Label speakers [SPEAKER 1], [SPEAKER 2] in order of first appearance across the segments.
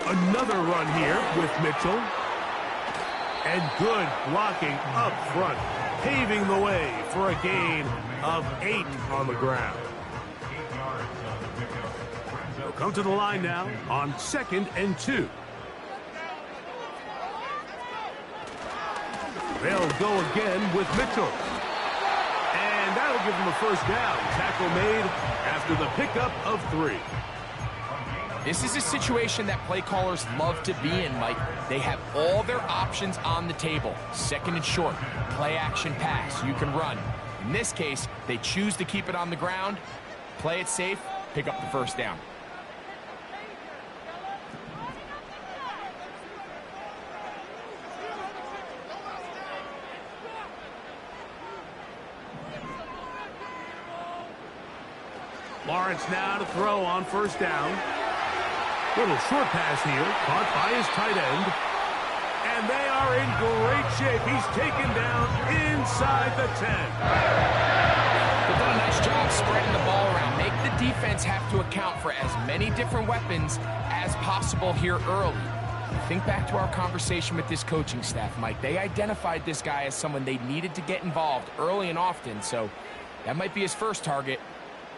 [SPEAKER 1] Another run here with Mitchell. And good blocking up front, paving the way for a gain of 8 on the ground. They'll come to the line now on 2nd and 2. They'll go again with Mitchell. And that'll give them a first down. Tackle made after the pickup of 3.
[SPEAKER 2] This is a situation that play callers love to be in, Mike. They have all their options on the table. 2nd and short, play action pass, you can run. In this case, they choose to keep it on the ground, play it safe, pick up the first down.
[SPEAKER 1] Lawrence now to throw on first down. Little short pass here, caught by his tight end. And they are in great shape. He's taken down inside the 10.
[SPEAKER 2] They've done a nice job spreading the ball around. Make the defense have to account for as many different weapons as possible here early. Think back to our conversation with this coaching staff, Mike. They identified this guy as someone they needed to get involved early and often, so that might be his first target.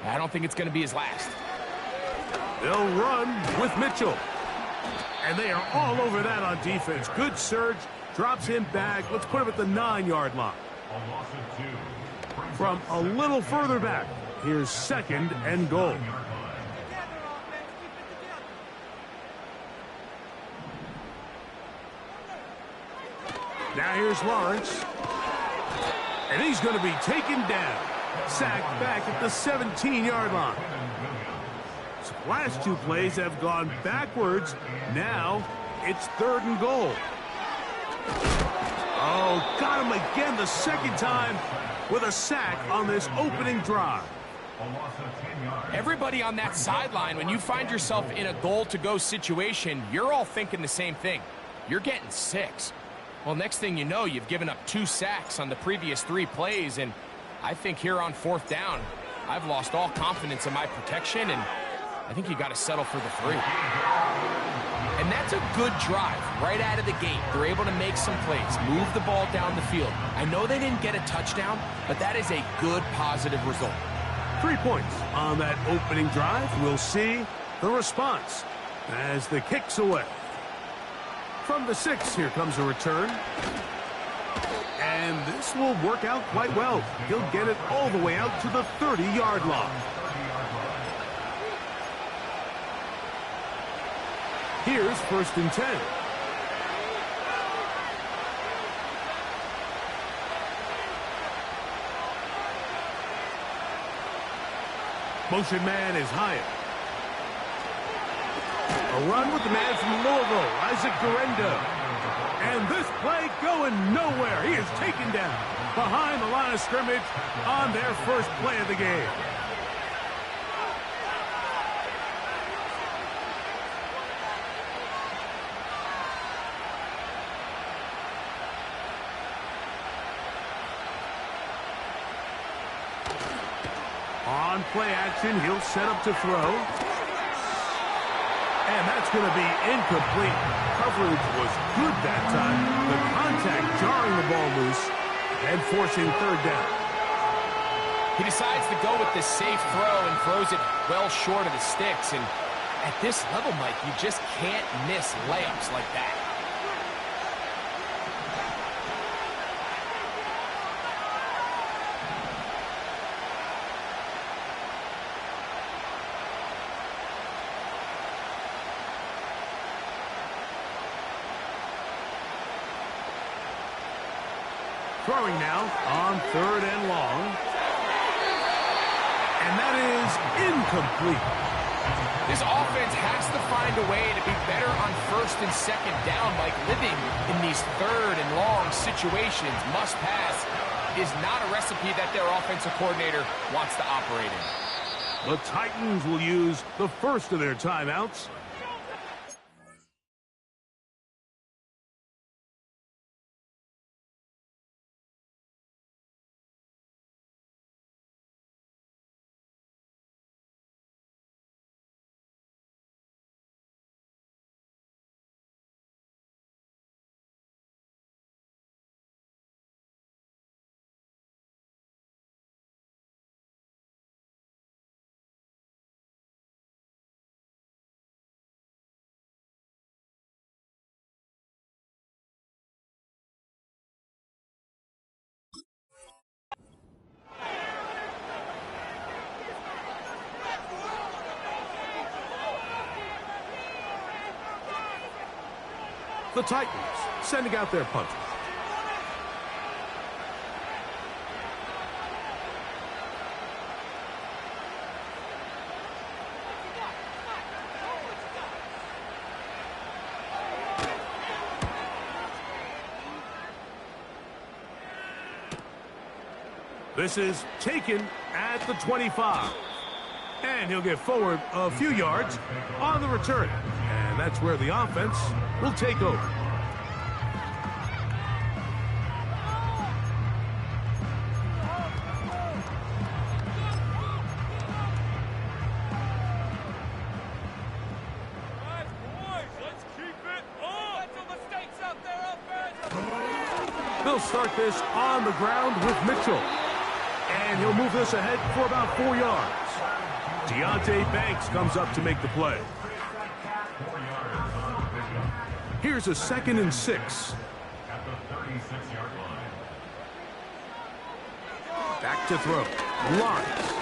[SPEAKER 2] I don't think it's going to be his last.
[SPEAKER 1] They'll run with Mitchell. And they are all over that on defense. Good surge, drops him back. Let's put him at the 9-yard line. From a little further back, here's 2nd and goal. Now here's Lawrence. And he's going to be taken down. Sacked back at the 17-yard line. Last 2 plays have gone backwards. Now it's 3rd and goal. Oh, got him again the 2nd time with a sack on this opening drive.
[SPEAKER 2] Everybody on that sideline, when you find yourself in a goal-to-go situation, you're all thinking the same thing. You're getting 6. Well, next thing you know, you've given up 2 sacks on the previous 3 plays, and I think here on 4th down, I've lost all confidence in my protection, and I think you got to settle for the 3. And that's a good drive right out of the gate. They're able to make some plays, move the ball down the field. I know they didn't get a touchdown, but that is a good, positive result.
[SPEAKER 1] 3 points on that opening drive. We'll see the response as the kick's away. From the 6, here comes a return. And this will work out quite well. He'll get it all the way out to the 30-yard line. Here's 1st and 10. Motion man is Hyatt. A run with the man from Louisville, Isaac Guerendo. And this play going nowhere. He is taken down behind the line of scrimmage on their first play of the game. On play action, he'll set up to throw. And that's going to be incomplete. Coverage was good that time. The contact jarring the ball loose and forcing 3rd down.
[SPEAKER 2] He decides to go with the safe throw and throws it well short of the sticks. And at this level, Mike, you just can't miss layups like that.
[SPEAKER 1] Throwing now on 3rd and long. And that is incomplete.
[SPEAKER 2] This offense has to find a way to be better on 1st and 2nd down, Mike. Living in these 3rd and long situations, must pass, is not a recipe that their offensive coordinator wants to operate in.
[SPEAKER 1] The Titans will use the first of their timeouts. The Titans sending out their punter. This is taken at the 25. And he'll get forward a few yards on the return. And that's where the offense will take over. They'll start this on the ground with Mitchell. And he'll move this ahead for about 4 yards. Deontay Banks comes up to make the play. Here's a 2nd and 6. Back to throw. Lawrence.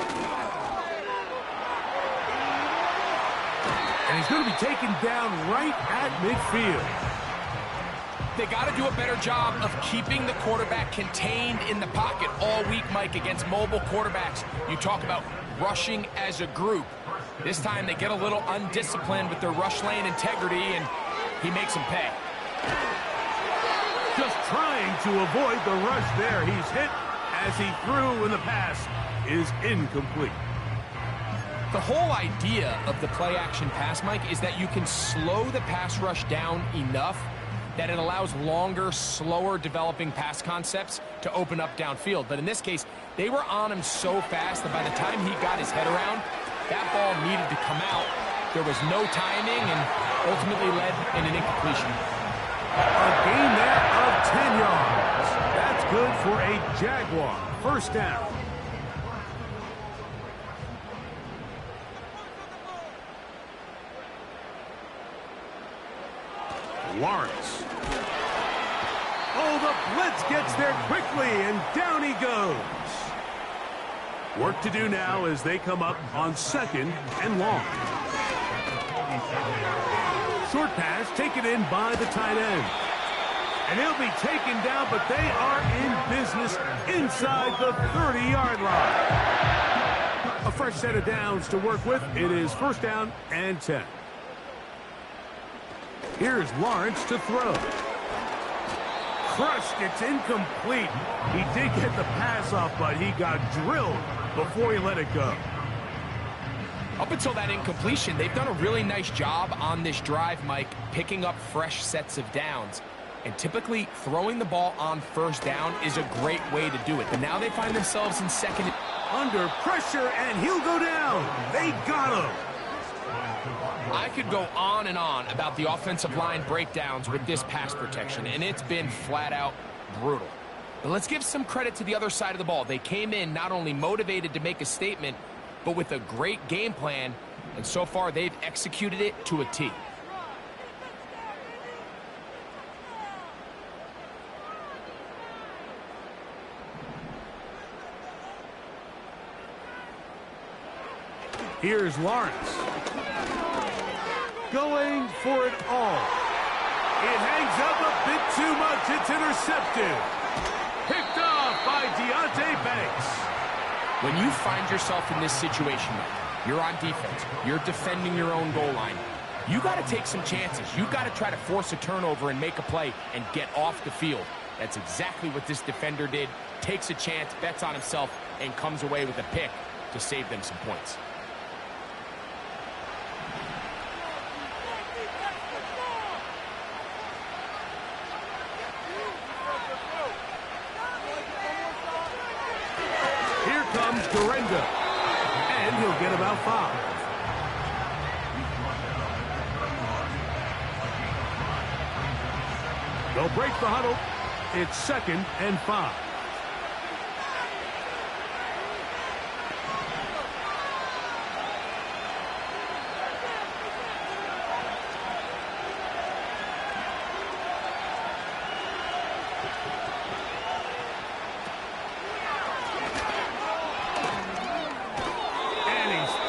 [SPEAKER 1] And he's going to be taken down right at midfield.
[SPEAKER 2] They got to do a better job of keeping the quarterback contained in the pocket all week, Mike, against mobile quarterbacks. You talk about rushing as a group. This time they get a little undisciplined with their rush lane integrity, and he makes them pay.
[SPEAKER 1] Just trying to avoid the rush there. He's hit as he threw, and the pass is incomplete.
[SPEAKER 2] The whole idea of the play-action pass, Mike, is that you can slow the pass rush down enough that it allows longer, slower developing pass concepts to open up downfield. But in this case, they were on him so fast that by the time he got his head around, that ball needed to come out. There was no timing and ultimately led in an incompletion.
[SPEAKER 1] A gain there of 10 yards. That's good for a Jaguar. First down. Lawrence. Oh, the blitz gets there quickly, and down he goes. Work to do now as they come up on 2nd and long. Short pass taken in by the tight end. And he'll be taken down, but they are in business inside the 30-yard line. A fresh set of downs to work with. It is 1st down and 10. Here's Lawrence to throw. Crushed. It's incomplete. He did get the pass off, but he got drilled before he let it go.
[SPEAKER 2] Up until that incompletion, they've done a really nice job on this drive, Mike, picking up fresh sets of downs. And typically, throwing the ball on 1st down is a great way to do it. But now they find themselves in 2nd.
[SPEAKER 1] Under pressure, and he'll go down. They got him.
[SPEAKER 2] I could go on and on about the offensive line breakdowns with this pass protection, and it's been flat-out brutal. But let's give some credit to the other side of the ball. They came in not only motivated to make a statement, but with a great game plan, and so far they've executed it to a T.
[SPEAKER 1] Here's Lawrence. Going for it all. It hangs up a bit too much. It's intercepted. Picked off by Deontay Banks.
[SPEAKER 2] When you find yourself in this situation, you're on defense, you're defending your own goal line, you got to take some chances. You got to try to force a turnover and make a play and get off the field. That's exactly what this defender did. Takes a chance, bets on himself, and comes away with a pick to save them some points.
[SPEAKER 1] And he'll get about 5. They'll break the huddle. It's 2nd and 5.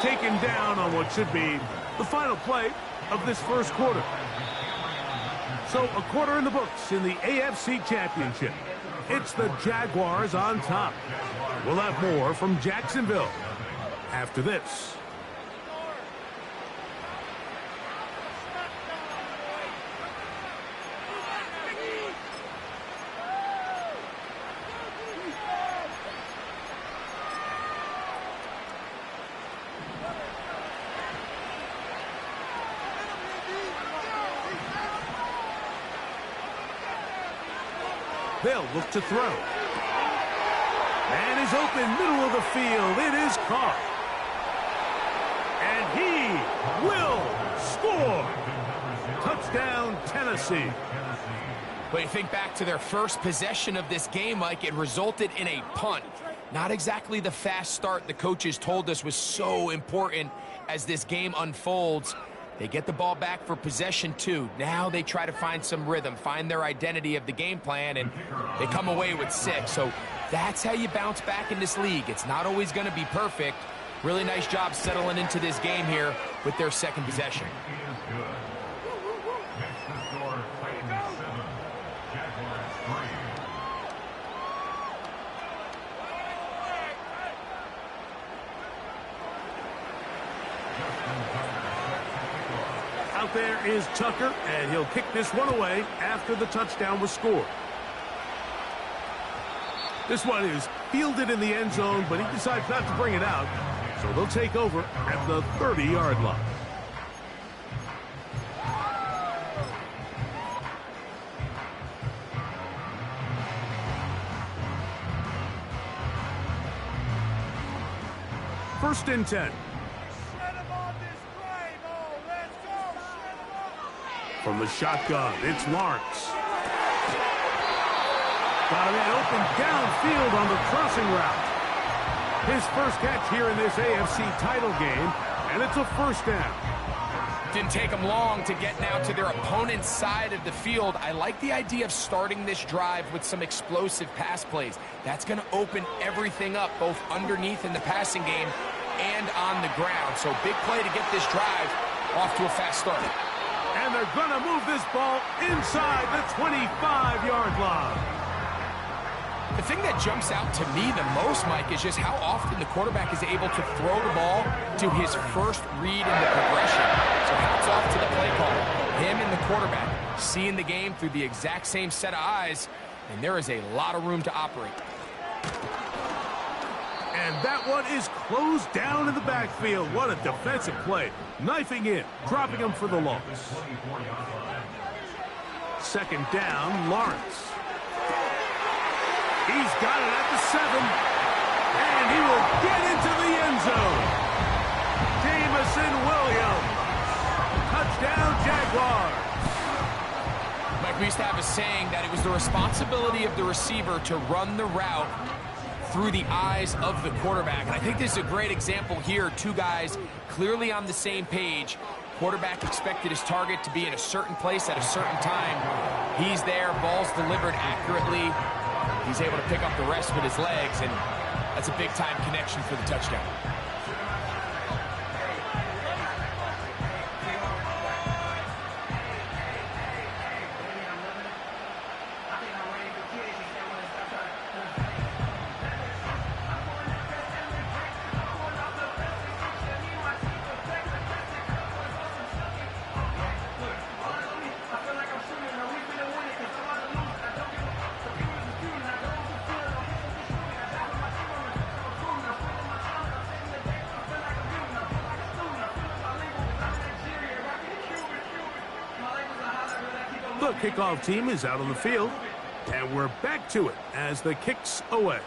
[SPEAKER 1] Taken down on what should be the final play of this 1st quarter. So a quarter in the books in the AFC Championship. It's the Jaguars on top. We'll have more from Jacksonville after this. They'll look to throw. Man is open, middle of the field. It is caught. And he will score. Touchdown, Tennessee.
[SPEAKER 2] But you think back to their first possession of this game, Mike, it resulted in a punt. Not exactly the fast start the coaches told us was so important as this game unfolds. They get the ball back for possession 2. Now they try to find some rhythm, find their identity of the game plan, and they come away with 6. So that's how you bounce back in this league. It's not always going to be perfect. Really nice job settling into this game here with their second possession.
[SPEAKER 1] Out there is Tucker, and he'll kick this one away after the touchdown was scored. This one is fielded in the end zone, but he decides not to bring it out, so they'll take over at the 30-yard line. First and 10. From the shotgun, it's Lawrence. Got a man open downfield on the crossing route. His first catch here in this AFC title game, and it's a first down.
[SPEAKER 2] Didn't take them long to get now to their opponent's side of the field. I like the idea of starting this drive with some explosive pass plays. That's going to open everything up, both underneath in the passing game and on the ground. So big play to get this drive off to a fast start.
[SPEAKER 1] And they're going to move this ball inside the 25-yard line.
[SPEAKER 2] The thing that jumps out to me the most, Mike, is just how often the quarterback is able to throw the ball to his first read in the progression. So hats off to the play caller. Him and the quarterback seeing the game through the exact same set of eyes, and there is a lot of room to operate.
[SPEAKER 1] And that one is closed down in the backfield. What a defensive play. Knifing in, dropping him for the loss. Second down, Lawrence. He's got it at the 7. And he will get into the end zone. Jamison Williams. Touchdown, Jaguars.
[SPEAKER 2] Mike, we used to have a saying that it was the responsibility of the receiver to run the route through the eyes of the quarterback. And I think this is a great example here. Two guys clearly on the same page. Quarterback expected his target to be in a certain place at a certain time. He's there, ball's delivered accurately. He's able to pick up the rest with his legs, and that's a big-time connection for the touchdown.
[SPEAKER 1] The kickoff team is out on the field, and we're back to it as the kick's away.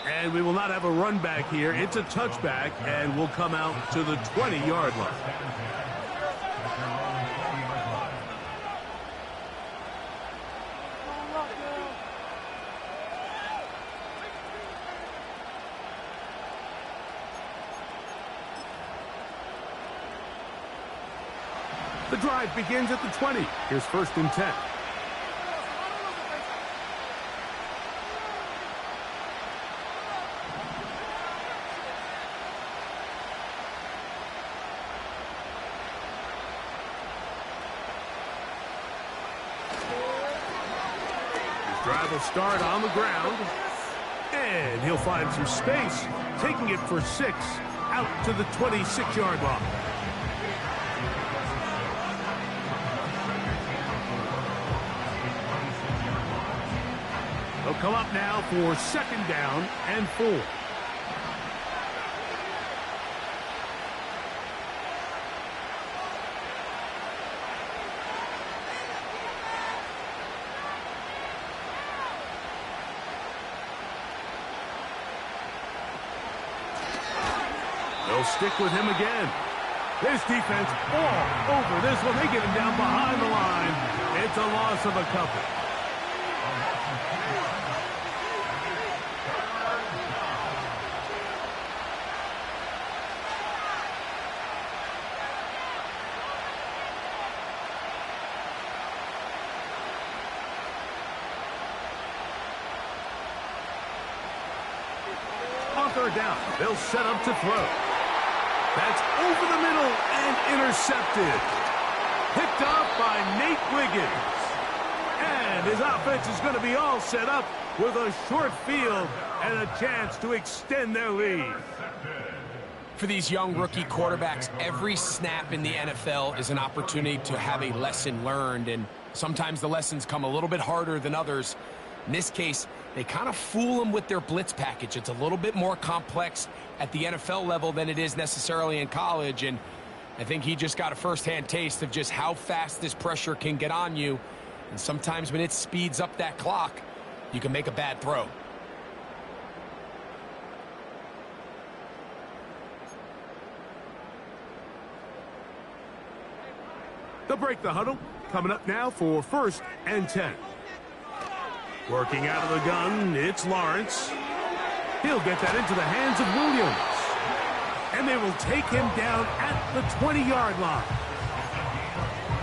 [SPEAKER 1] And we will not have a run back here. It's a touchback, and we'll come out to the 20-yard line. The drive begins at the 20. Here's first and 10. Drive will start on the ground. And he'll find some space, taking it for 6 out to the 26-yard line. They'll come up now for 2nd down and 4. They'll stick with him again. This defense all over this one. They get him down behind the line. It's a loss of a couple. On 3rd down, they'll set up to throw. That's over the middle and intercepted. Picked off by Nate Wiggins. And his offense is going to be all set up with a short field and a chance to extend their lead.
[SPEAKER 2] For these young rookie quarterbacks, every snap in the NFL is an opportunity to have a lesson learned, and sometimes the lessons come a little bit harder than others. In this case, they kind of fool them with their blitz package. It's a little bit more complex at the NFL level than it is necessarily in college, and I think he just got a first-hand taste of just how fast this pressure can get on you, and sometimes when it speeds up that clock, you can make a bad throw.
[SPEAKER 1] They'll break the huddle. Coming up now for 1st and 10. Working out of the gun, it's Lawrence. He'll get that into the hands of Williams. And they will take him down at the 20-yard line.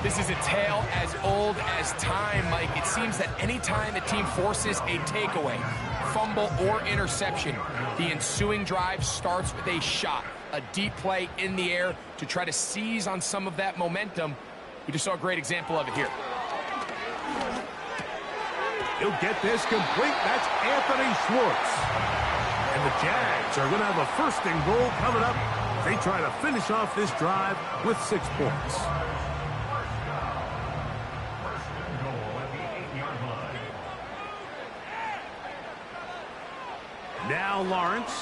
[SPEAKER 2] This is a tale as old as time, Mike. It seems that any time a team forces a takeaway, fumble, or interception, the ensuing drive starts with a shot, a deep play in the air to try to seize on some of that momentum. We just saw a great example of it here.
[SPEAKER 1] He'll get this complete. That's Anthony Schwartz. And the Jags are going to have a 1st and goal coming up. They try to finish off this drive with 6 points. Now Lawrence.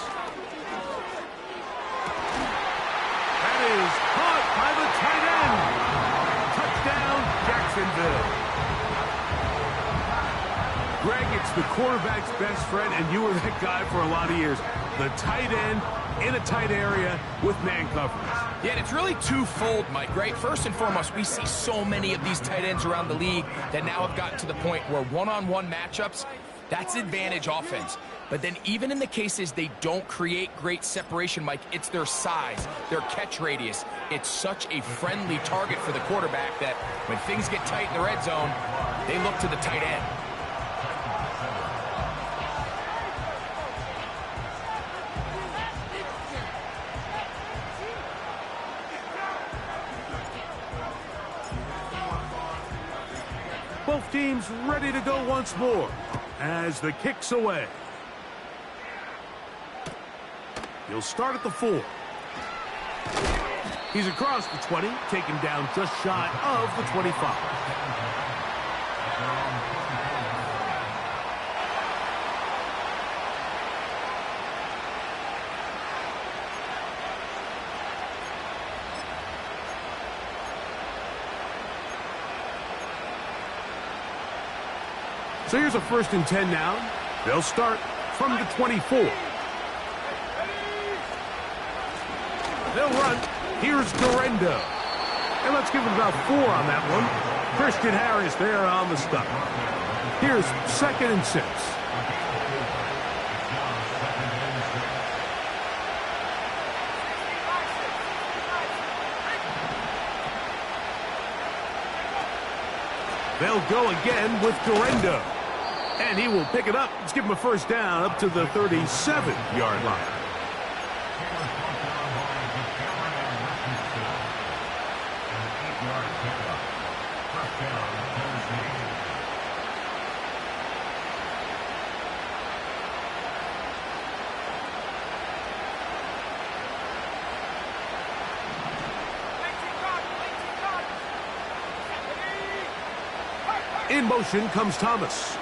[SPEAKER 1] That is caught by the tight end. Touchdown, Jacksonville. Greg, it's the quarterback's best friend, and you were that guy for a lot of years. The tight end in a tight area with man coverage.
[SPEAKER 2] Yeah, and it's really twofold, Mike, right? First and foremost, we see so many of these tight ends around the league that now have gotten to the point where one-on-one matchups, that's advantage offense. But then even in the cases they don't create great separation, Mike, it's their size, their catch radius. It's such a friendly target for the quarterback that when things get tight in the red zone, they look to the tight end.
[SPEAKER 1] Both teams ready to go once more as the kick's away. He'll start at the 4. He's across the 20, taken down just shy of the 25. So here's a 1st and 10 now. They'll start from the 24. They'll run. Here's Durendo. And let's give him about 4 on that one. Christian Harris there on the stop. Here's 2nd and 6. They'll go again with Durendo. And he will pick it up. Let's give him a 1st down up to the 37-yard line. In motion comes Thomas.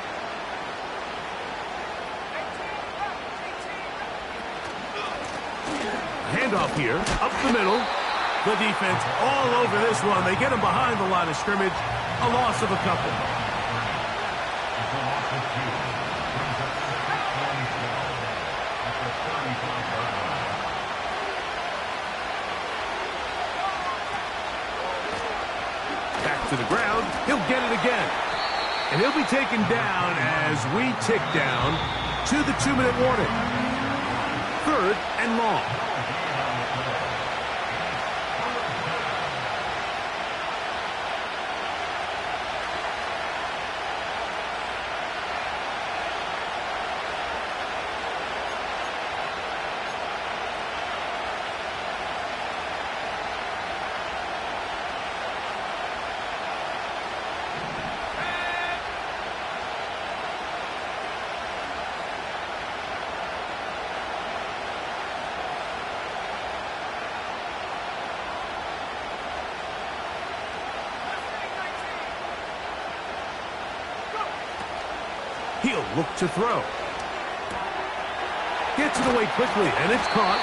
[SPEAKER 1] Handoff here, up the middle. The defense all over this one. They get him behind the line of scrimmage. A loss of a couple. Back to the ground. He'll get it again. And he'll be taken down as we tick down to the 2-minute warning. 3rd and long. He'll look to throw. Gets it away quickly, and it's caught.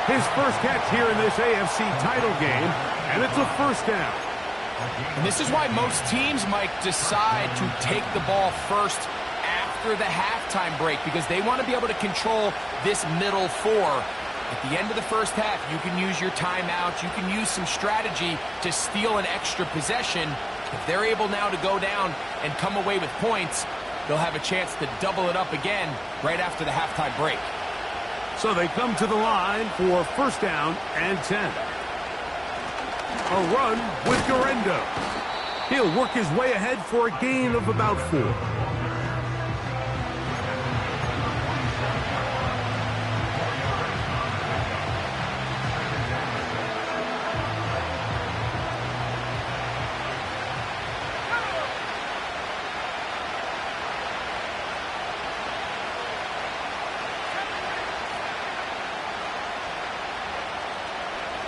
[SPEAKER 1] His first catch here in this AFC title game, and it's a 1st down.
[SPEAKER 2] And this is why most teams might decide to take the ball first after the halftime break, because they want to be able to control this middle 4. At the end of the first half, you can use your timeout. You can use some strategy to steal an extra possession. If they're able now to go down and come away with points, they'll have a chance to double it up again right after the halftime break.
[SPEAKER 1] So they come to the line for 1st down and 10. A run with Garendo. He'll work his way ahead for a gain of about 4.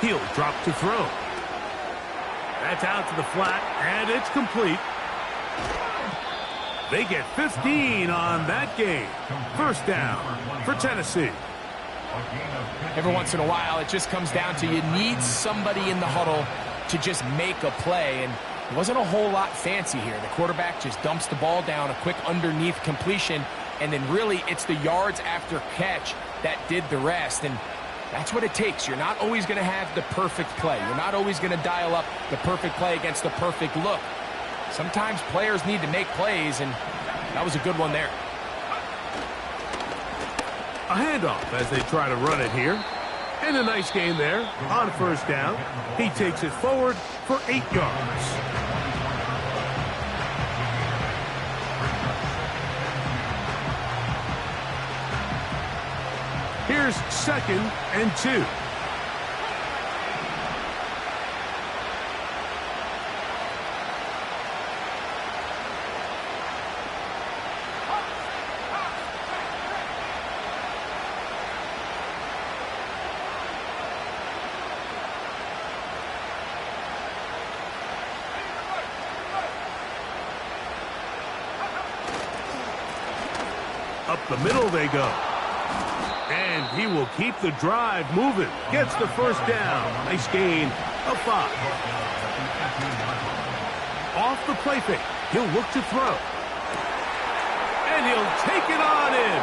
[SPEAKER 1] He'll drop to throw. That's out to the flat, and it's complete. They get 15 on that game. 1st down for Tennessee.
[SPEAKER 2] Every once in a while, it just comes down to you need somebody in the huddle to just make a play, and it wasn't a whole lot fancy here. The quarterback just dumps the ball down, a quick underneath completion, and then really it's the yards after catch that did the rest. And that's what it takes. You're not always going to have the perfect play. You're not always going to dial up the perfect play against the perfect look. Sometimes players need to make plays, and that was a good one there.
[SPEAKER 1] A handoff as they try to run it here. And a nice game there on 1st down. He takes it forward for 8 yards. Here's 2nd and 2. Up the middle they go. And he will keep the drive moving. Gets the 1st down. Nice gain of 5. Off the play fake. He'll look to throw. And he'll take it on in.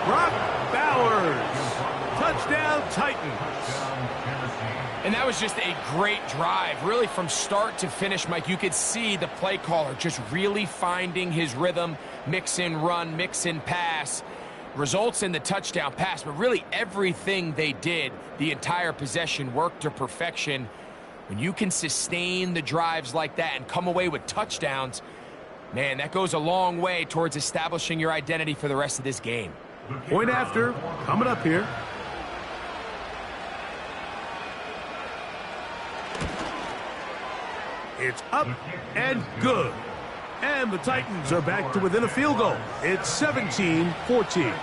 [SPEAKER 1] Brock Bowers. Touchdown Titans.
[SPEAKER 2] And that was just a great drive, really from start to finish, Mike. You could see the play caller just really finding his rhythm, mix in run, mix in pass. Results in the touchdown pass, but really everything they did, the entire possession worked to perfection. When you can sustain the drives like that and come away with touchdowns, man, that goes a long way towards establishing your identity for the rest of this game.
[SPEAKER 1] Point after, coming up here. It's up and good. And the Titans are back to within a field goal. It's 17-14.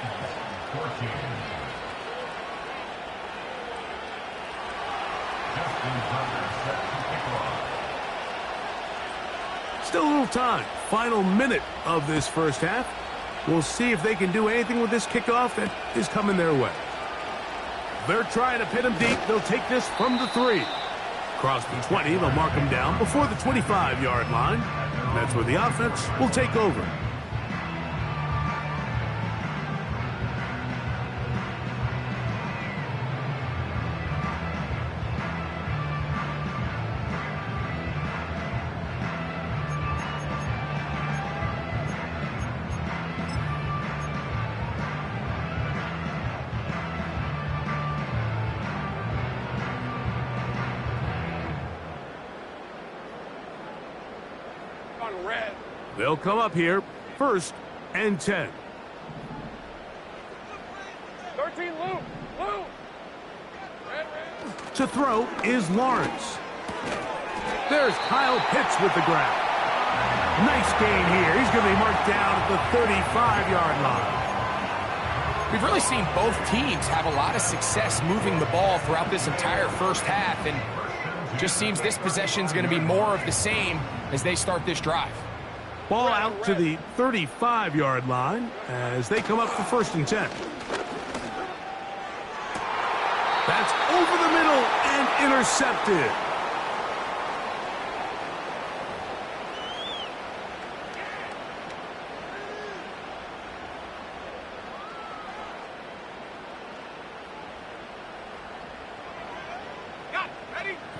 [SPEAKER 1] Still a little time. Final minute of this first half. We'll see if they can do anything with this kickoff that is coming their way. They're trying to pin him deep. They'll take this from the 3. Across the 20, they'll mark him down before the 25-yard line. That's where the offense will take over. They'll come up here, 1st and 10.
[SPEAKER 3] 13, Lou.
[SPEAKER 1] To throw is Lawrence. There's Kyle Pitts with the grab. Nice gain here. He's going to be marked down at the 35-yard line.
[SPEAKER 2] We've really seen both teams have a lot of success moving the ball throughout this entire first half, and it just seems this possession is going to be more of the same as they start this drive.
[SPEAKER 1] Ball out to the 35-yard line as they come up for 1st and 10. That's over the middle and intercepted.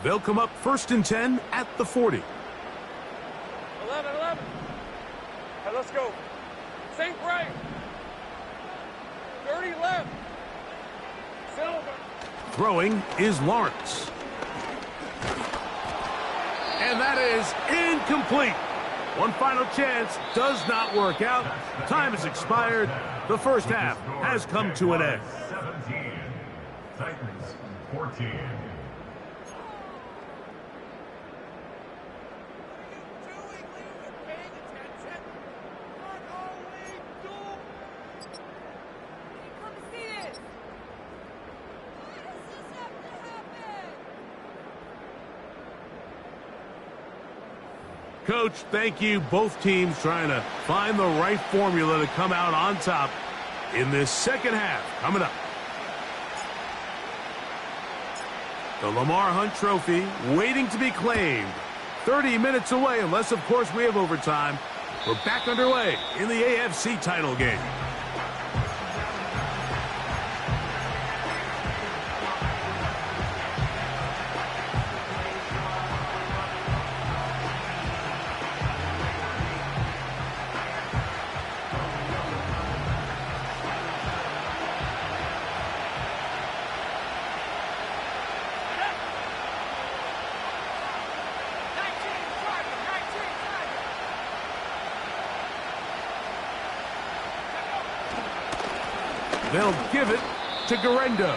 [SPEAKER 1] They'll come up 1st and 10 at the 40.
[SPEAKER 3] 11. Let's go. Sink right. 30 left. Silver.
[SPEAKER 1] Throwing is Lawrence. And that is incomplete. One final chance does not work out. Time has expired. The first half has come to an end.
[SPEAKER 4] 17. Titans 14.
[SPEAKER 1] Coach, thank you. Both teams trying to find the right formula to come out on top in this second half. Coming up, the Lamar Hunt Trophy waiting to be claimed. 30 minutes away, unless, of course, we have overtime. We're back underway in the AFC title game. They'll give it to Garendo.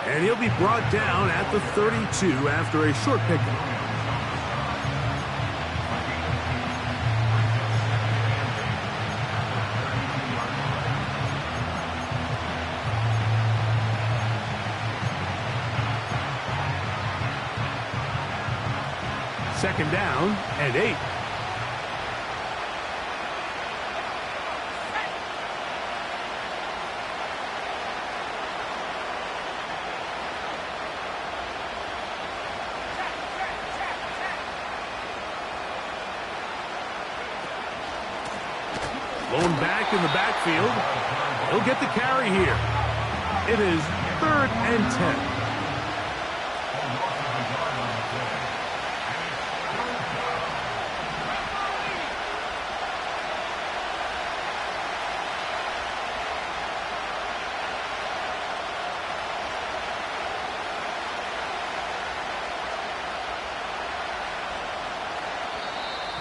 [SPEAKER 1] And he'll be brought down at the 32 after a short pickup. Second down and 8. Blown back in the backfield. He'll get the carry here. It is 3rd and 10.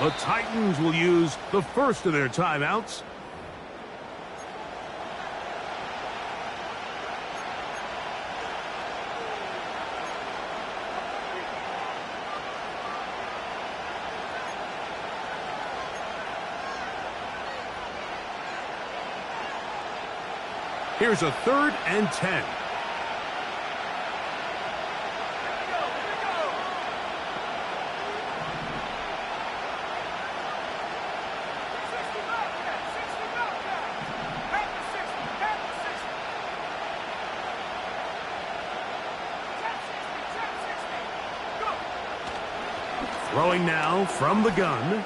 [SPEAKER 1] The Titans will use the first of their timeouts. Here's a 3rd and 10. Throwing now from the gun.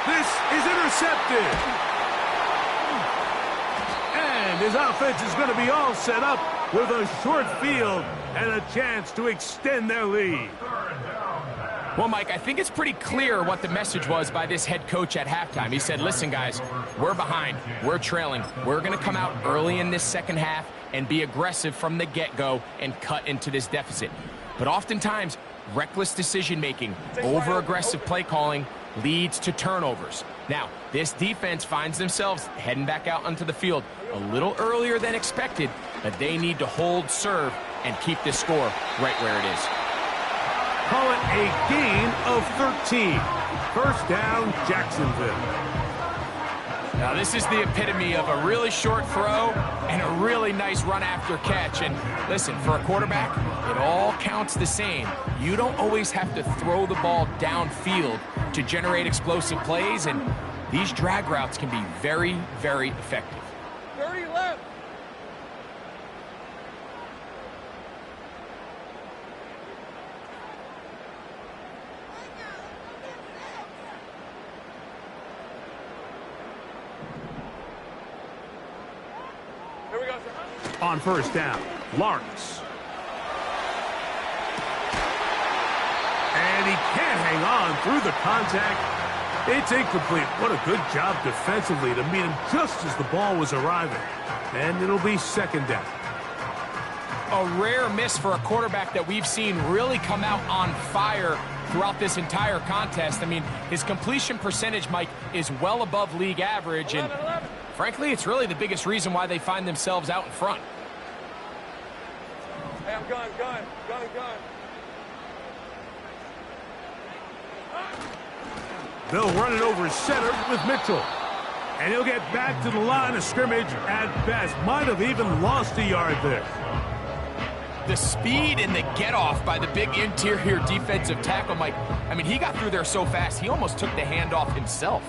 [SPEAKER 1] This is intercepted. And his offense is going to be all set up with a short field and a chance to extend their lead.
[SPEAKER 2] Well, Mike, I think it's pretty clear what the message was by this head coach at halftime. He said, listen, guys, we're behind. We're trailing. We're going to come out early in this second half and be aggressive from the get-go and cut into this deficit. But oftentimes, reckless decision-making, over-aggressive play calling leads to turnovers. Now, this defense finds themselves heading back out onto the field a little earlier than expected, but they need to hold serve and keep this score right where it is.
[SPEAKER 1] Call it a gain of 13. First down, Jacksonville.
[SPEAKER 2] Now, this is the epitome of a really short throw and a really nice run after catch. And listen, for a quarterback, it all counts the same. You don't always have to throw the ball downfield to generate explosive plays, and these drag routes can be very, very effective.
[SPEAKER 3] 30 left. Here we go, sir.
[SPEAKER 1] On first down, Lawrence. And he can't hang on through the contact. It's incomplete. What a good job defensively to meet him just as the ball was arriving. And it'll be second down.
[SPEAKER 2] A rare miss for a quarterback that we've seen really come out on fire throughout this entire contest. I mean, his completion percentage, Mike, is well above league average.
[SPEAKER 3] 11,
[SPEAKER 2] And
[SPEAKER 3] 11.
[SPEAKER 2] frankly, it's really the biggest reason why they find themselves out in front.
[SPEAKER 3] Hey, I'm gun.
[SPEAKER 1] They'll run it over center with Mitchell. And he'll get back to the line of scrimmage at best. Might have even lost a yard there.
[SPEAKER 2] The speed and the get-off by the big interior defensive tackle, Mike. I mean, he got through there so fast, he almost took the handoff himself.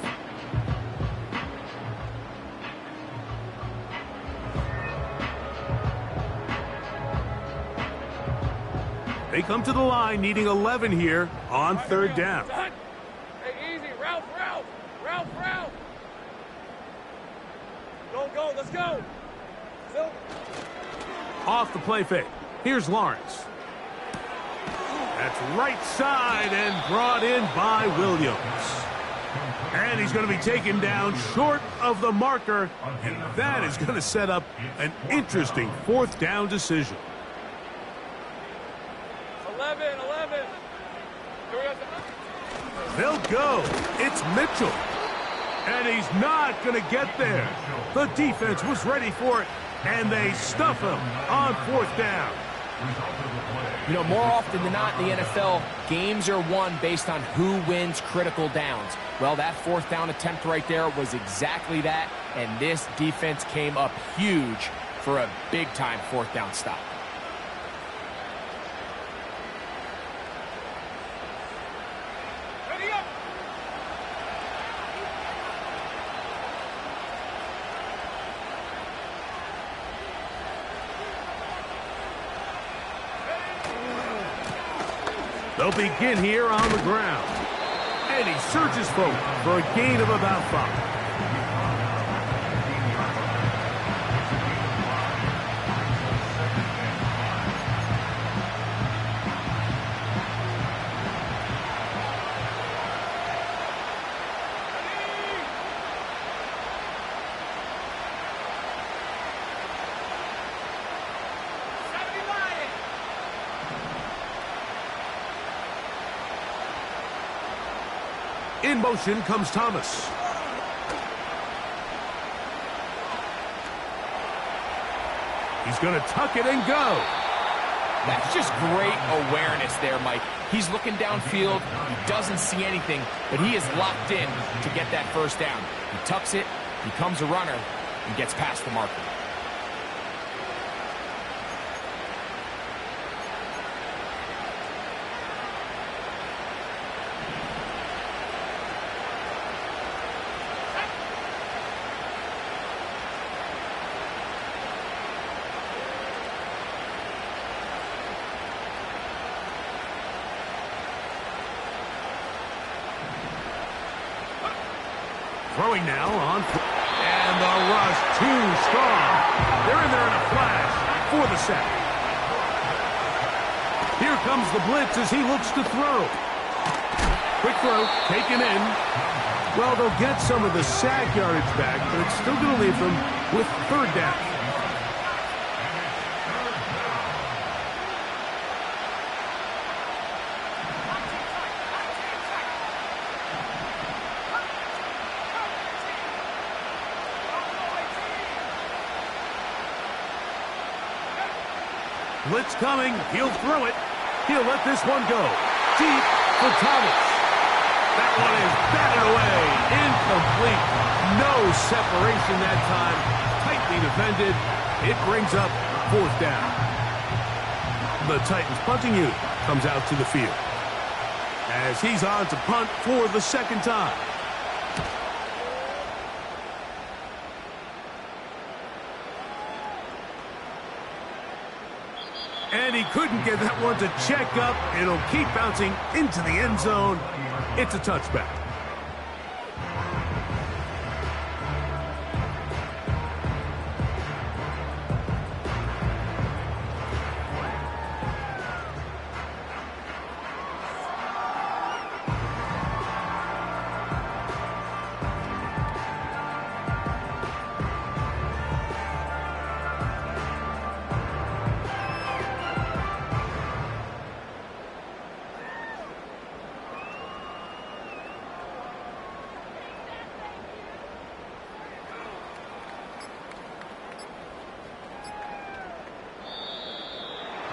[SPEAKER 1] They come to the line needing 11 here on third down.
[SPEAKER 3] Hey, easy. Ralph. Go. Let's go. Silver.
[SPEAKER 1] Off the play fake. Here's Lawrence. That's right side and brought in by Williams. And he's going to be taken down short of the marker. And that is going to set up an interesting fourth down decision.
[SPEAKER 3] 11. Here we go.
[SPEAKER 1] They'll go. It's Mitchell. And he's not going to get there. The defense was ready for it, and they stuff him on fourth down.
[SPEAKER 2] You know, more often than not in the NFL, games are won based on who wins critical downs. Well, that fourth down attempt right there was exactly that, and this defense came up huge for a big-time fourth down stop.
[SPEAKER 3] Ready up.
[SPEAKER 1] They'll begin here on the ground. And he searches forward for a gain of about 5. In motion comes Thomas. He's going to tuck it and go.
[SPEAKER 2] That's just great awareness there, Mike. He's looking downfield. He doesn't see anything, but he is locked in to get that first down. He tucks it, becomes a runner, and gets past the marker.
[SPEAKER 1] Throwing now on. And the rush too strong. They're in there in a flash for the sack. Here comes the blitz as he looks to throw. Quick throw, taken in. Well, they'll get some of the sack yardage back, but it's still going to leave them with third down. Blitz coming. He'll throw it. He'll let this one go. Deep for Thomas. That one is batted away. Incomplete. No separation that time. Tightly defended. It brings up fourth down. The Titans punting unit comes out to the field as he's on to punt for the second time. And he couldn't get that one to check up. It'll keep bouncing into the end zone. It's a touchback.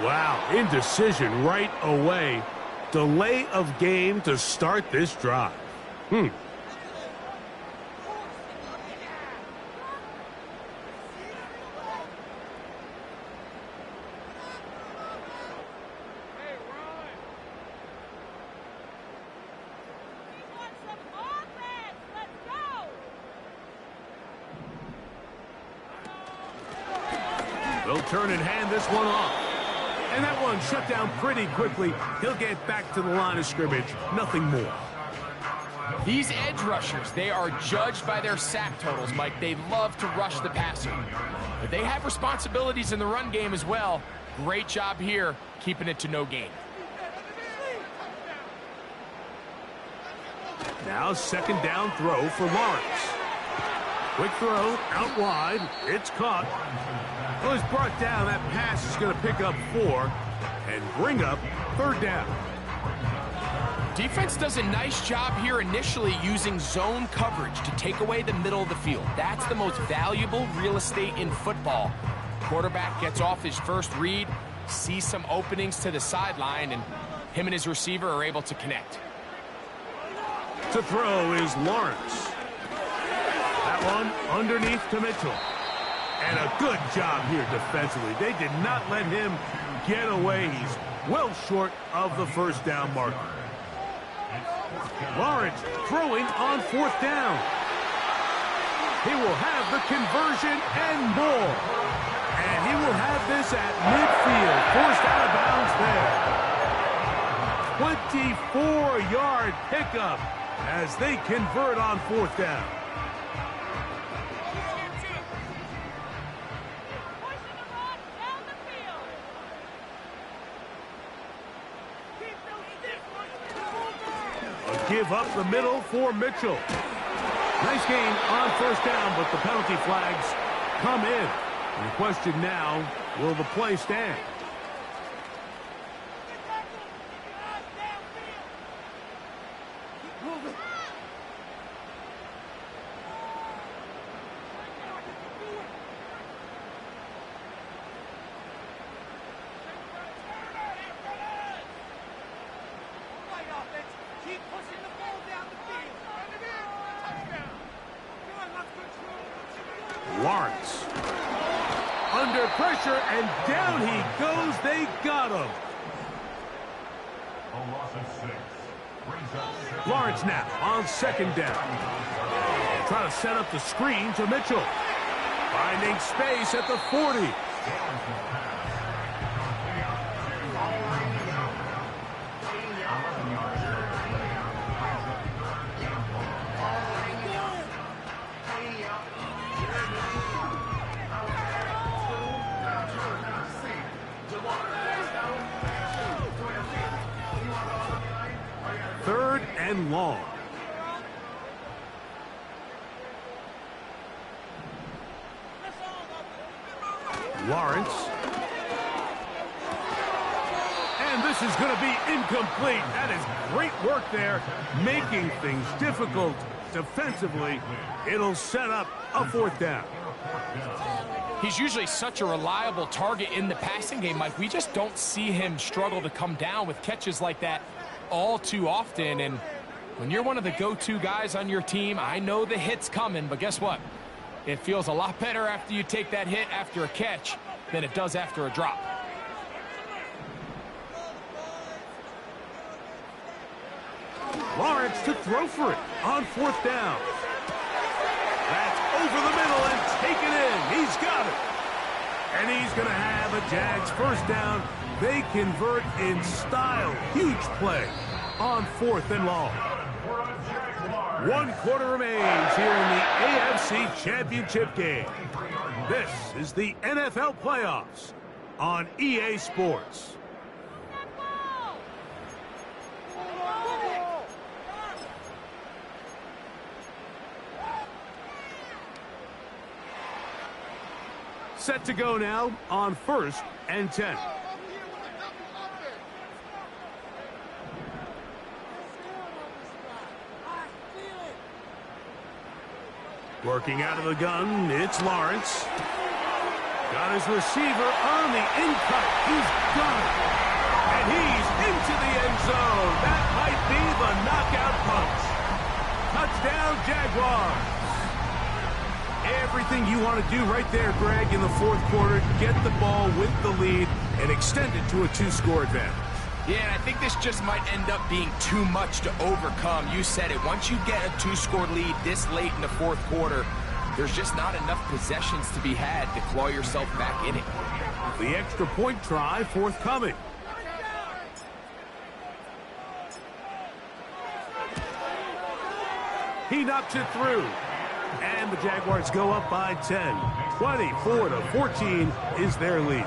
[SPEAKER 1] Wow, indecision right away. Delay of game to start this drive. They'll turn and hand this one off. And that one shut down pretty quickly. He'll get back to the line of scrimmage. Nothing more.
[SPEAKER 2] These edge rushers, they are judged by their sack totals, Mike. They love to rush the passer. But they have responsibilities in the run game as well. Great job here, keeping it to no gain.
[SPEAKER 1] Now second down throw for Lawrence. Quick throw, out wide. It's caught. Well, it's brought down. That pass is going to pick up 4 and bring up third down.
[SPEAKER 2] Defense does a nice job here initially using zone coverage to take away the middle of the field. That's the most valuable real estate in football. Quarterback gets off his first read, sees some openings to the sideline, and him and his receiver are able to connect.
[SPEAKER 1] To throw is Lawrence. That one underneath to Mitchell. And a good job here defensively. They did not let him get away. He's well short of the first down marker. Lawrence throwing on fourth down. He will have the conversion and more. And he will have this at midfield. Forced out of bounds there. 24-yard pickup as they convert on fourth down. Give up the middle for Mitchell. Nice gain on first down, but the penalty flags come in. And the question now, will the play stand? Lawrence under pressure, and down he goes. They got him.
[SPEAKER 4] A loss of 6. Brings up
[SPEAKER 1] Lawrence now on second down. Trying to set up the screen to Mitchell. Finding space at the 40. 3rd and long. Lawrence. And this is going to be incomplete. That is great work there, making things difficult defensively. It'll set up a 4th down.
[SPEAKER 2] He's usually such a reliable target in the passing game, Mike. We just don't see him struggle to come down with catches like that all too often. And when you're one of the go-to guys on your team, I know the hit's coming, but guess what? It feels a lot better after you take that hit after a catch than it does after a drop.
[SPEAKER 1] Lawrence to throw for it on 4th down. That's over the middle and taken in. He's got it. And he's going to have a Jags 1st down. They convert in style. Huge play on 4th and long. 1 quarter remains here in the AFC Championship game. This is the NFL playoffs on EA Sports. Set to go now on 1st and 10. Working out of the gun, it's Lawrence. Got his receiver on the in-cut. He's got it. And he's into the end zone. That might be the knockout punch. Touchdown, Jaguars. Everything you want to do right there, Greg, in the 4th quarter. Get the ball with the lead and extend it to a 2-score advantage.
[SPEAKER 2] Yeah, and I think this just might end up being too much to overcome. You said it. Once you get a 2-score lead this late in the 4th quarter, there's just not enough possessions to be had to claw yourself back in it.
[SPEAKER 1] The extra point try forthcoming. He knocks it through. And the Jaguars go up by 10. 24-14 is their lead.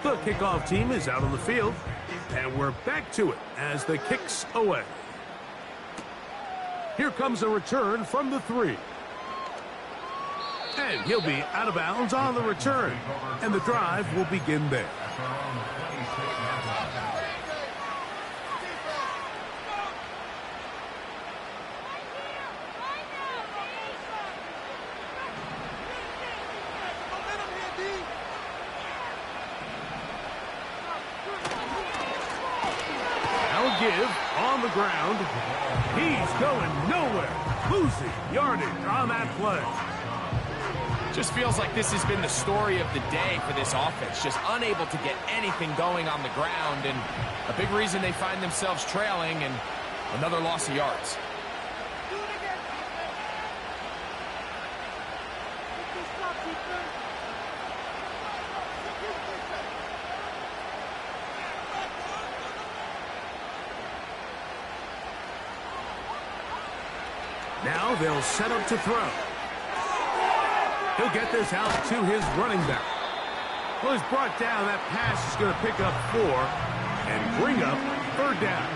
[SPEAKER 1] The kickoff team is out on the field, and we're back to it as the kick's away. Here comes a return from the 3. And he'll be out of bounds on the return, and the drive will begin there. Give on the ground. He's going nowhere. Losing yardage on that play.
[SPEAKER 2] Just feels like this has been the story of the day for this offense. Just unable to get anything going on the ground, and a big reason they find themselves trailing and another loss of yards.
[SPEAKER 1] Now they'll set up to throw. He'll get this out to his running back. Well, he's brought down. That pass is going to pick up 4 and bring up 3rd down.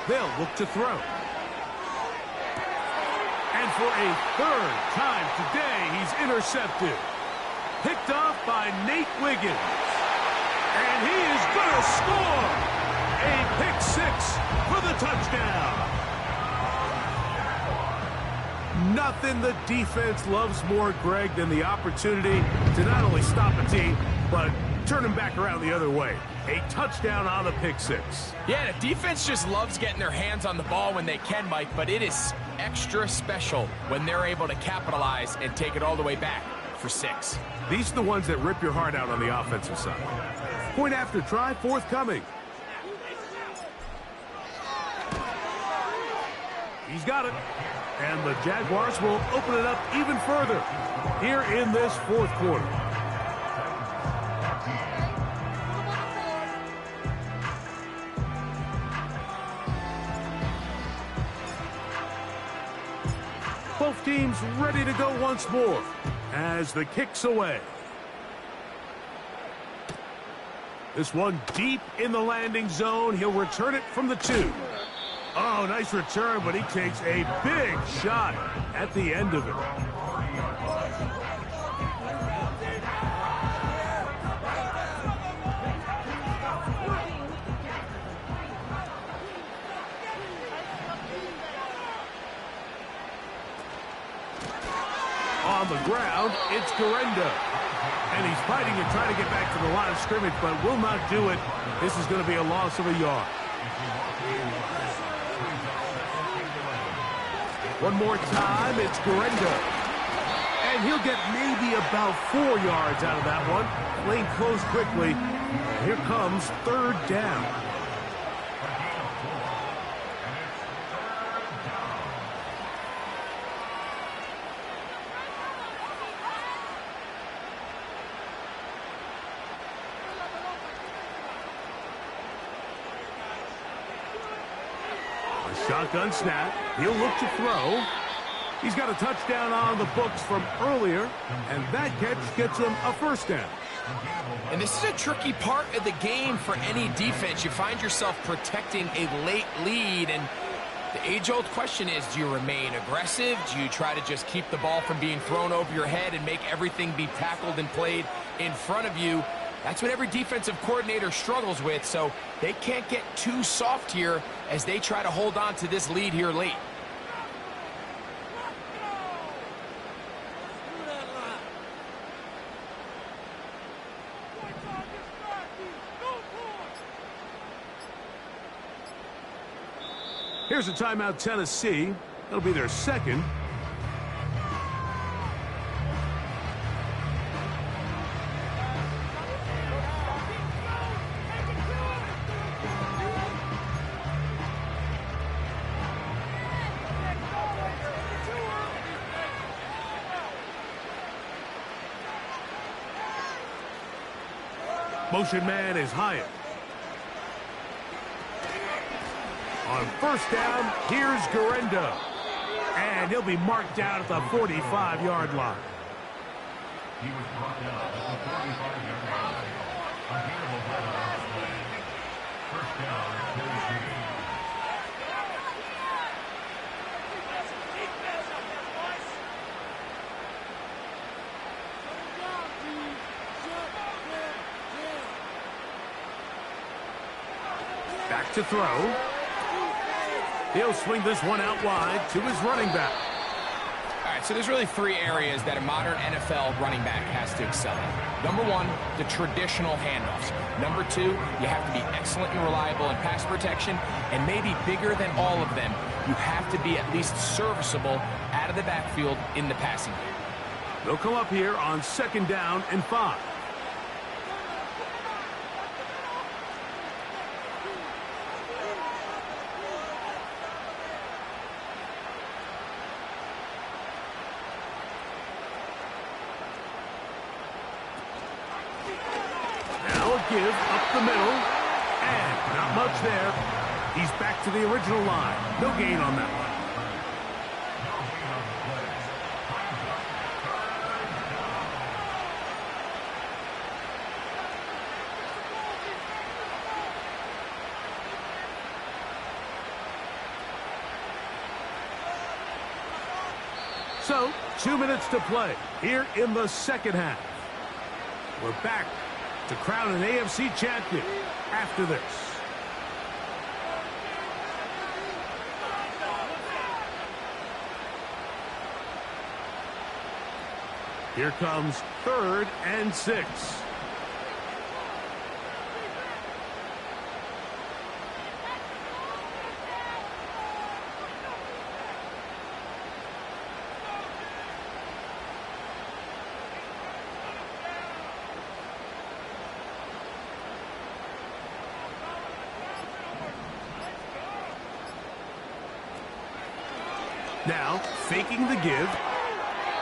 [SPEAKER 1] They'll look to throw. And for a 3rd time today, he's intercepted. Picked off by Nate Wiggins. And he is going to score. A pick 6 for the touchdown. Nothing the defense loves more, Greg, than the opportunity to not only stop a team, but turn them back around the other way. A touchdown on the pick 6.
[SPEAKER 2] Yeah, the defense just loves getting their hands on the ball when they can, Mike, but it is extra special when they're able to capitalize and take it all the way back for 6.
[SPEAKER 1] These are the ones that rip your heart out on the offensive side. Point after try forthcoming. He's got it. And the Jaguars will open it up even further here in this fourth quarter. Both teams ready to go once more as the kick's away. This one deep in the landing zone. He'll return it from the 2. Oh, nice return, but he takes a big shot at the end of it. On the ground, it's Gorenda. And he's fighting and trying to get back to the line of scrimmage, but will not do it. This is going to be a loss of a yard. One more time, it's Gorenda. And he'll get maybe about 4 yards out of that one. Playing close quickly. And here comes 3rd down. Shotgun snap. He'll look to throw. He's got a touchdown on the books from earlier, and that catch gets him a 1st down.
[SPEAKER 2] And this is a tricky part of the game for any defense. You find yourself protecting a late lead, and the age-old question is, do you remain aggressive? Do you try to just keep the ball from being thrown over your head and make everything be tackled and played in front of you? That's what every defensive coordinator struggles with, so they can't get too soft here as they try to hold on to this lead here late.
[SPEAKER 1] Here's a timeout, Tennessee. That'll be their 2nd. Motion man is Hyatt. On 1st down, here's Gorenda. And he'll be marked down at the 45-yard line.
[SPEAKER 4] He was brought down at the 45-yard line. Unbeatable by the last play. 1st down, Tennessee.
[SPEAKER 1] Back to throw. He'll swing this one out wide to his running back.
[SPEAKER 2] All right, so there's really 3 areas that a modern NFL running back has to excel in. Number 1, the traditional handoffs. Number 2, you have to be excellent and reliable in pass protection. And maybe bigger than all of them, you have to be at least serviceable out of the backfield in the passing game.
[SPEAKER 1] They'll come up here on 2nd down and 5. Give up the middle, and not much there. He's back to the original line. No gain on that one. So, 2 minutes to play here in the 2nd half. We're back to crown an AFC champion after this. Here comes 3rd and 6. Now, faking the give.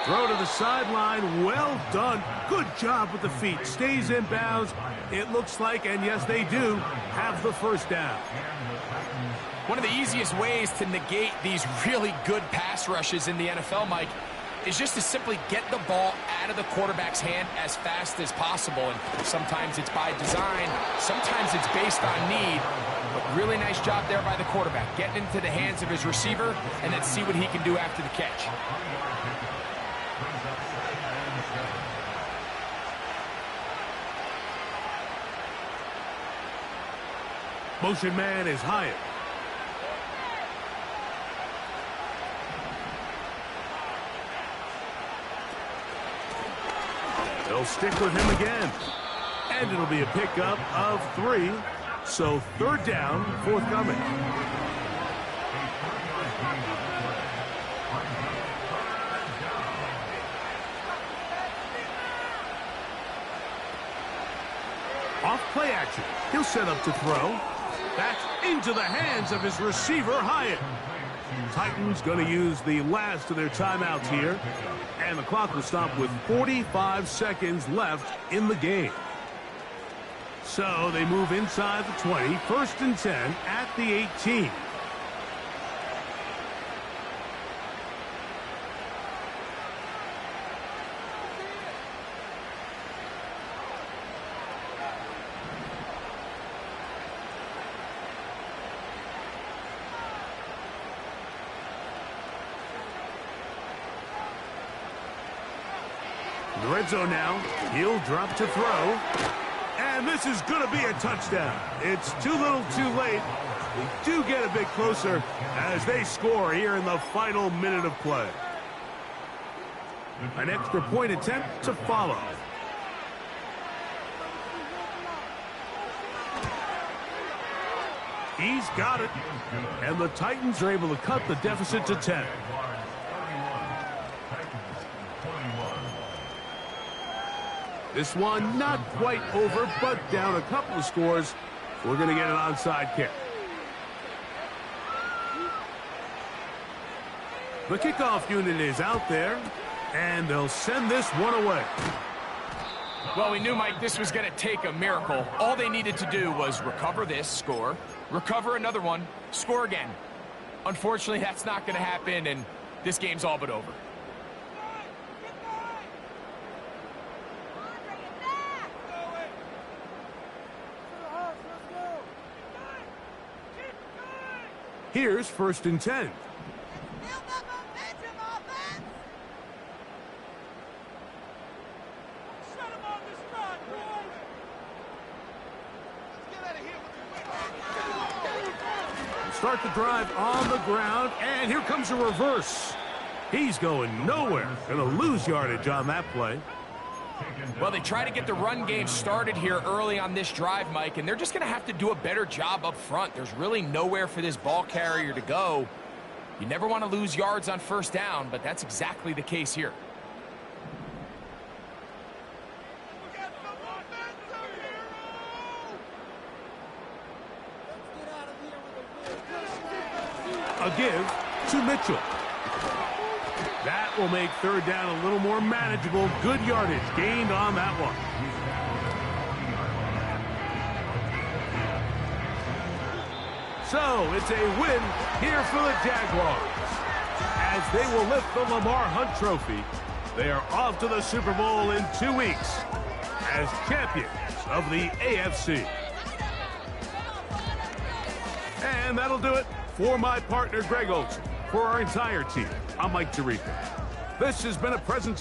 [SPEAKER 1] Throw to the sideline. Well done. Good job with the feet. Stays in bounds. It looks like, and yes, they do, have the first down.
[SPEAKER 2] One of the easiest ways to negate these really good pass rushes in the NFL, Mike, is just to simply get the ball out of the quarterback's hand as fast as possible. And sometimes it's by design. Sometimes it's based on need. But really nice job there by the quarterback, getting into the hands of his receiver, and then see what he can do after the catch.
[SPEAKER 1] Motion man is Hyatt. They'll stick with him again. And it'll be a pickup of 3. So third down, forthcoming. Off play action. He'll set up to throw. Back into the hands of his receiver, Hyatt. Titans going to use the last of their timeouts here. And the clock will stop with 45 seconds left in the game. So they move inside the 20, 1st and 10 at the 18. The red zone now. He'll drop to throw. And this is going to be a touchdown. It's too little too late. They do get a bit closer as they score here in the final minute of play. An extra point attempt to follow. He's got it. And the Titans are able to cut the deficit to 10. This one not quite over, but down a couple of scores. We're going to get an onside kick. The kickoff unit is out there, and they'll send this one away.
[SPEAKER 2] Well, we knew, Mike, this was going to take a miracle. All they needed to do was recover this, score, recover another one, score again. Unfortunately, that's not going to happen, and this game's all but over.
[SPEAKER 1] Here's 1st and 10. Start the drive on the ground, and here comes a reverse. He's going nowhere. Going to lose yardage on that play.
[SPEAKER 2] Well, they try to get the run game started here early on this drive, Mike, and they're just going to have to do a better job up front. There's really nowhere for this ball carrier to go. You never want to lose yards on 1st down, but that's exactly the case here.
[SPEAKER 1] A give to Mitchell. That will make 3rd down a little more manageable. Good yardage gained on that one. So it's a win here for the Jaguars. As they will lift the Lamar Hunt Trophy, they are off to the Super Bowl in 2 weeks as champions of the AFC. And that'll do it for my partner, Greg Olson. For our entire team, I'm Mike Tirico. This has been a presentation